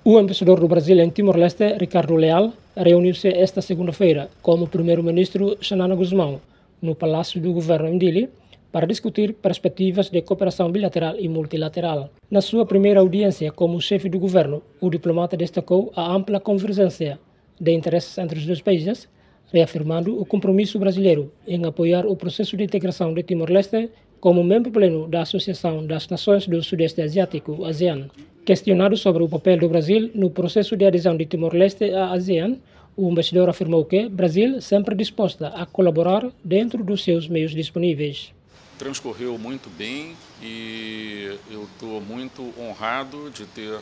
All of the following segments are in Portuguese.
O embaixador do Brasil em Timor-Leste, Ricardo Leal, reuniu-se esta segunda-feira com o primeiro-ministro Xanana Guzmão no Palácio do Governo em Dili para discutir perspectivas de cooperação bilateral e multilateral. Na sua primeira audiência como chefe do governo, o diplomata destacou a ampla convergência de interesses entre os dois países, reafirmando o compromisso brasileiro em apoiar o processo de integração de Timor-Leste como membro pleno da Associação das Nações do Sudeste Asiático, ASEAN. Questionado sobre o papel do Brasil no processo de adesão de Timor-Leste à ASEAN, o embaixador afirmou que o Brasil sempre disposta a colaborar dentro dos seus meios disponíveis. Transcorreu muito bem e eu estou muito honrado de ter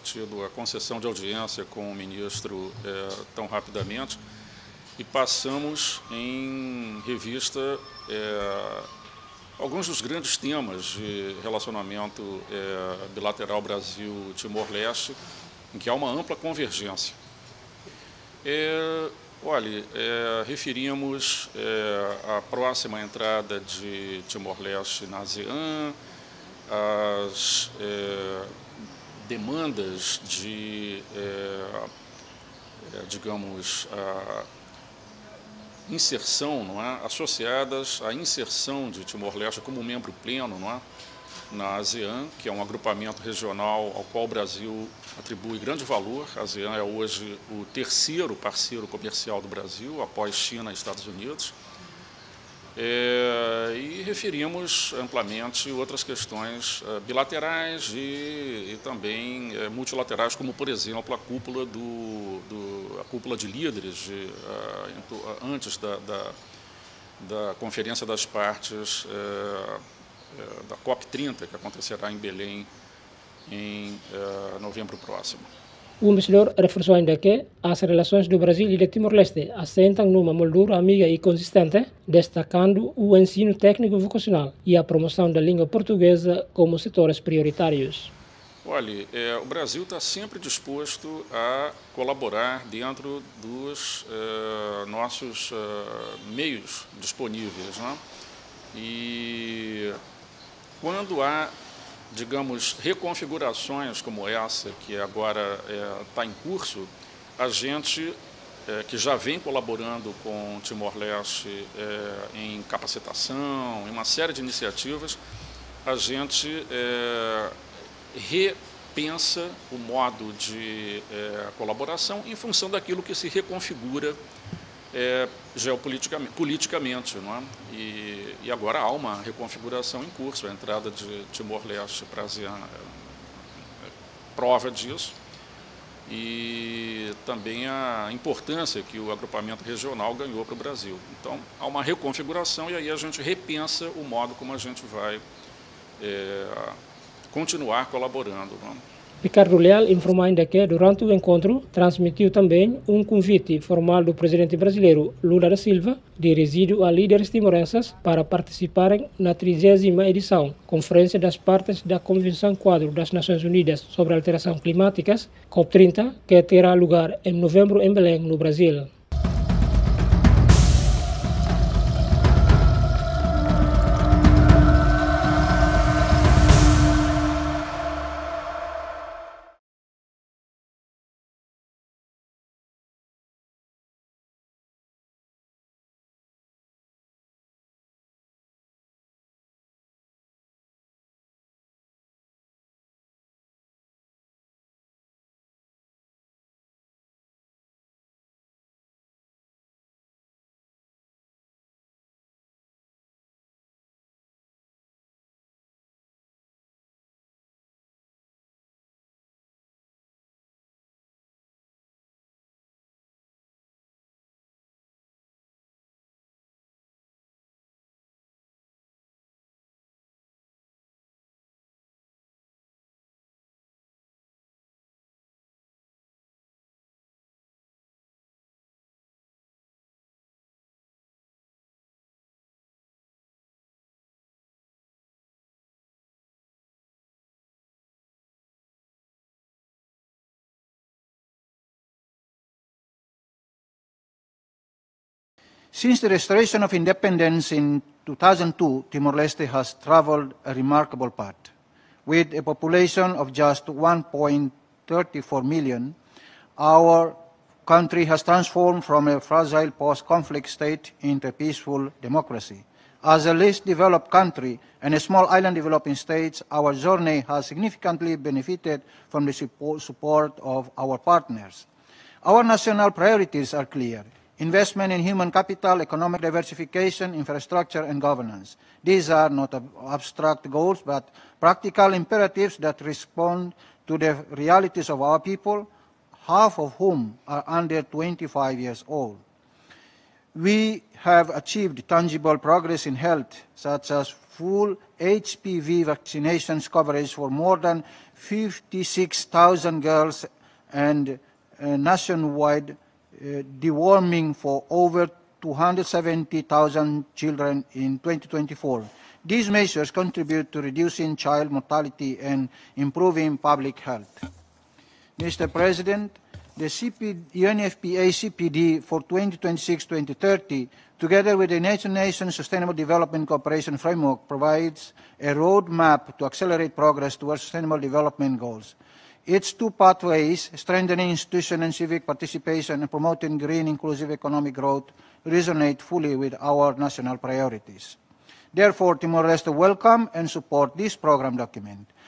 tido a concessão de audiência com o ministro tão rapidamente e passamos em revista alguns dos grandes temas de relacionamento bilateral Brasil-Timor-Leste, em que há uma ampla convergência. Olha, referimos a próxima entrada de Timor-Leste na ASEAN, as demandas de, digamos, inserção, não é? Associadas à inserção de Timor-Leste como membro pleno, não é? Na ASEAN, que é um agrupamento regional ao qual o Brasil atribui grande valor. A ASEAN é hoje o terceiro parceiro comercial do Brasil, após China e Estados Unidos. E referimos amplamente outras questões bilaterais e também multilaterais, como, por exemplo, a cúpula, a cúpula de líderes antes da Conferência das Partes da COP30, que acontecerá em Belém em novembro próximo. O embaixador reforçou ainda que as relações do Brasil e de Timor-Leste assentam numa moldura amiga e consistente, destacando o ensino técnico vocacional e a promoção da língua portuguesa como setores prioritários. Olha, o Brasil está sempre disposto a colaborar dentro dos nossos meios disponíveis, né? E quando há, digamos, reconfigurações como essa, que agora está em curso, a gente, que já vem colaborando com Timor-Leste em capacitação, em uma série de iniciativas, a gente repensa o modo de colaboração em função daquilo que se reconfigura politicamente, não é? E agora há uma reconfiguração em curso, a entrada de Timor-Leste para a ASEAN prova disso, e também a importância que o agrupamento regional ganhou para o Brasil. Então, há uma reconfiguração e aí a gente repensa o modo como a gente vai continuar colaborando, não é? Ricardo Leal informou ainda que, durante o encontro, transmitiu também um convite formal do presidente brasileiro Lula da Silva, dirigido a líderes timorenses, para participarem na 30ª edição, Conferência das Partes da Convenção Quadro das Nações Unidas sobre Alterações Climáticas, COP30, que terá lugar em novembro em Belém, no Brasil. Since the restoration of independence in 2002, Timor-Leste has traveled a remarkable path. With a population of just 1.3 34 million, our country has transformed from a fragile post-conflict state into a peaceful democracy. As a least developed country and a small island developing state, our journey has significantly benefited from the support of our partners. Our national priorities are clear: investment in human capital, economic diversification, infrastructure, and governance. These are not abstract goals, but practical imperatives that respond to the realities of our people, half of whom are under 25 years old. We have achieved tangible progress in health, such as full HPV vaccinations coverage for more than 56,000 girls and nationwide deworming for over 270,000 children in 2024. These measures contribute to reducing child mortality and improving public health. Mr. President, the UNFPA CPD for 2026-2030, together with the United Nations Sustainable Development Cooperation Framework, provides a roadmap to accelerate progress towards sustainable development goals. Its two pathways, strengthening institutional and civic participation and promoting green inclusive economic growth, resonate fully with our national priorities. Therefore, Timor-Leste welcome and support this program document.